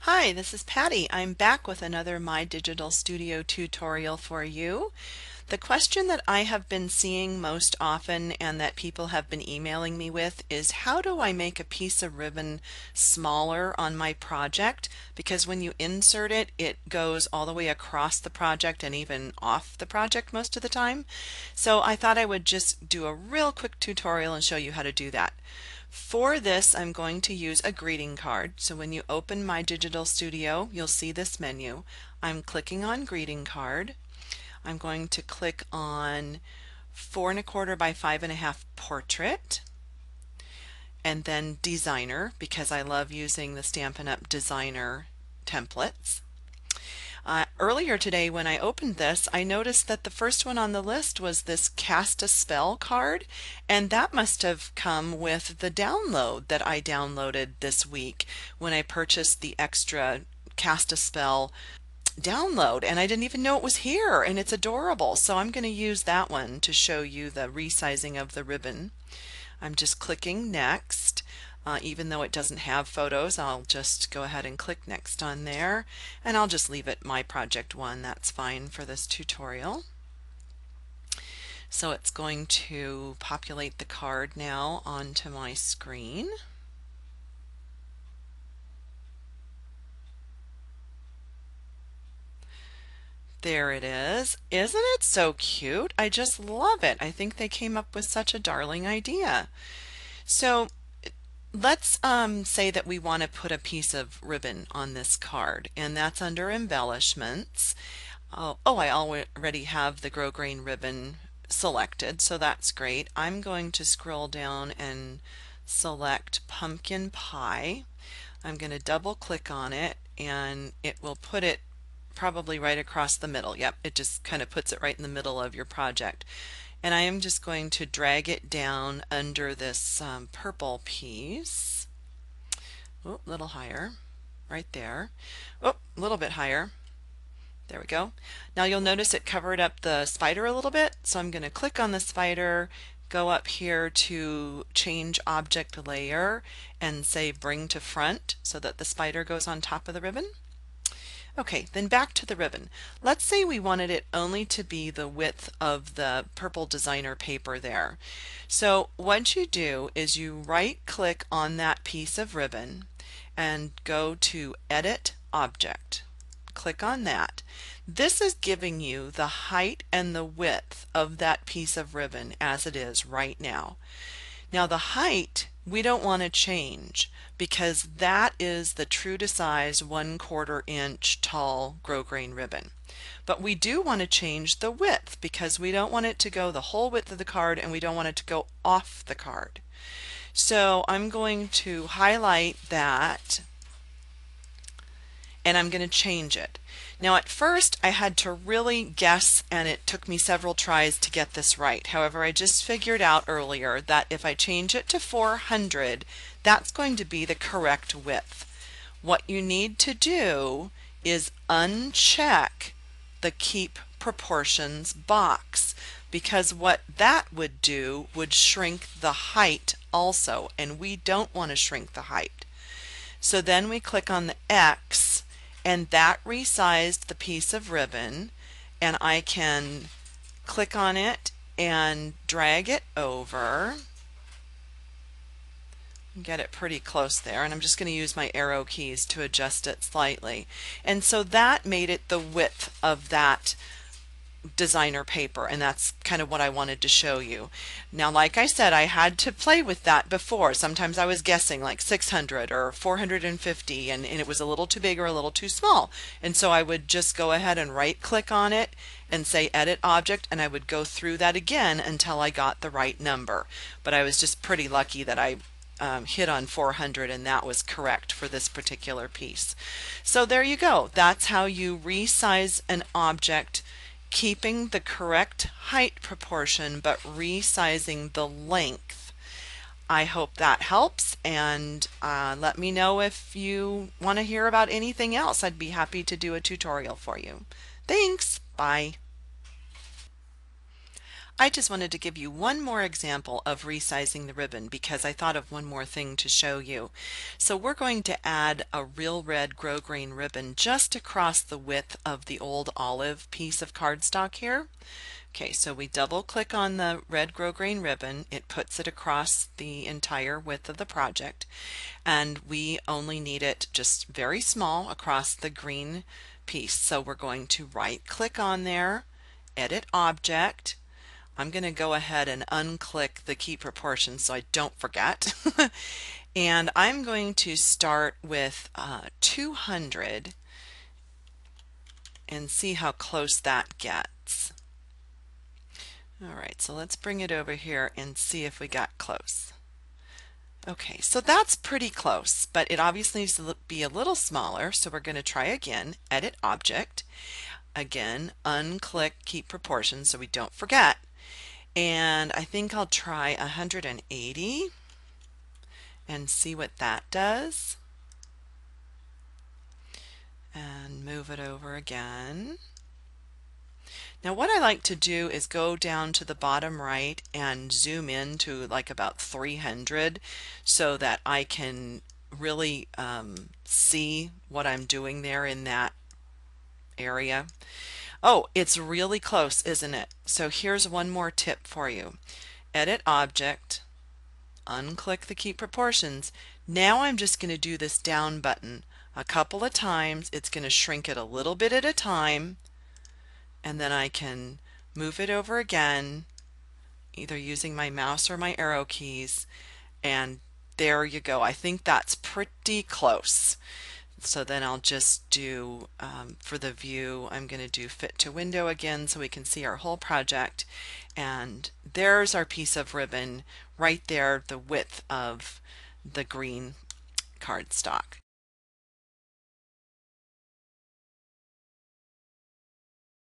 Hi, this is Patty. I'm back with another My Digital Studio tutorial for you. The question that I have been seeing most often and that people have been emailing me with is how do I make a piece of ribbon smaller on my project? Because when you insert it, it goes all the way across the project and even off the project most of the time. So I thought I would just do a real quick tutorial and show you how to do that. For this, I'm going to use a greeting card. So when you open My Digital Studio, you'll see this menu. I'm clicking on greeting card. I'm going to click on 4¼ by 5½ portrait and then designer because I love using the Stampin' Up! Designer templates. Earlier today when I opened this, I noticed that the first one on the list was this Cast a Spell card, and that must have come with the download that I downloaded this week when I purchased the extra Cast a Spell download, and I didn't even know it was here, and it's adorable. So I'm going to use that one to show you the resizing of the ribbon. I'm just clicking next. Even though it doesn't have photos, I'll just go ahead and click next on there, and I'll just leave it My Project 1. That's fine for this tutorial. So it's going to populate the card now onto my screen. There it is. Isn't it so cute? I just love it. I think they came up with such a darling idea. So let's say that we want to put a piece of ribbon on this card, and that's under embellishments. I already have the grosgrain ribbon selected, so that's great. I'm going to scroll down and select pumpkin pie. I'm going to double click on it and it will put it probably right across the middle. Yep, it just kind of puts it right in the middle of your project. And I am just going to drag it down under this purple piece. Oh, a little higher, right there. Oh, a little bit higher. There we go. Now you'll notice it covered up the spider a little bit, so I'm going to click on the spider, go up here to change object layer and say bring to front so that the spider goes on top of the ribbon. Okay, then back to the ribbon. Let's say we wanted it only to be the width of the purple designer paper there. So what you do is you right click on that piece of ribbon and go to Edit Object. Click on that. This is giving you the height and the width of that piece of ribbon as it is right now. Now the height we don't want to change because that is the true to size 1/4 inch tall grosgrain ribbon. But we do want to change the width because we don't want it to go the whole width of the card and we don't want it to go off the card. So I'm going to highlight that and I'm going to change it. Now at first I had to really guess and it took me several tries to get this right. However, I just figured out earlier that if I change it to 400, that's going to be the correct width. What you need to do is uncheck the Keep Proportions box because what that would do would shrink the height also, and we don't want to shrink the height. So then we click on the X and that resized the piece of ribbon, and I can click on it and drag it over. Get it pretty close there, and I'm just going to use my arrow keys to adjust it slightly. And so that made it the width of that designer paper, and that's kind of what I wanted to show you. Now, like I said, I had to play with that before. Sometimes I was guessing like 600 or 450 and it was a little too big or a little too small. And so I would just go ahead and right click on it and say edit object, and I would go through that again until I got the right number. But I was just pretty lucky that I hit on 400 and that was correct for this particular piece. So there you go. That's how you resize an object, keeping the correct height proportion but resizing the length. I hope that helps, and let me know if you want to hear about anything else. I'd be happy to do a tutorial for you. Thanks. Bye. I just wanted to give you one more example of resizing the ribbon because I thought of one more thing to show you. So we're going to add a real red grosgrain ribbon just across the width of the old olive piece of cardstock here. Okay, so we double click on the red grosgrain ribbon. It puts it across the entire width of the project, and we only need it just very small across the green piece. So we're going to right click on there, edit object. I'm going to go ahead and unclick the keep proportions so I don't forget. And I'm going to start with 200 and see how close that gets. All right, so let's bring it over here and see if we got close. Okay, so that's pretty close, but it obviously needs to be a little smaller, so we're going to try again, edit object. Again, unclick keep proportions so we don't forget. And I think I'll try 180 and see what that does. And move it over again. Now what I like to do is go down to the bottom right and zoom in to like about 300 so that I can really see what I'm doing there in that area. Oh, it's really close, isn't it? So here's one more tip for you. Edit object, unclick the keep proportions. Now I'm just going to do this down button a couple of times. It's going to shrink it a little bit at a time, and then I can move it over again, either using my mouse or my arrow keys, and there you go. I think that's pretty close. So then I'll just do, for the view, I'm going to do fit to window again so we can see our whole project. And there's our piece of ribbon right there, the width of the green cardstock.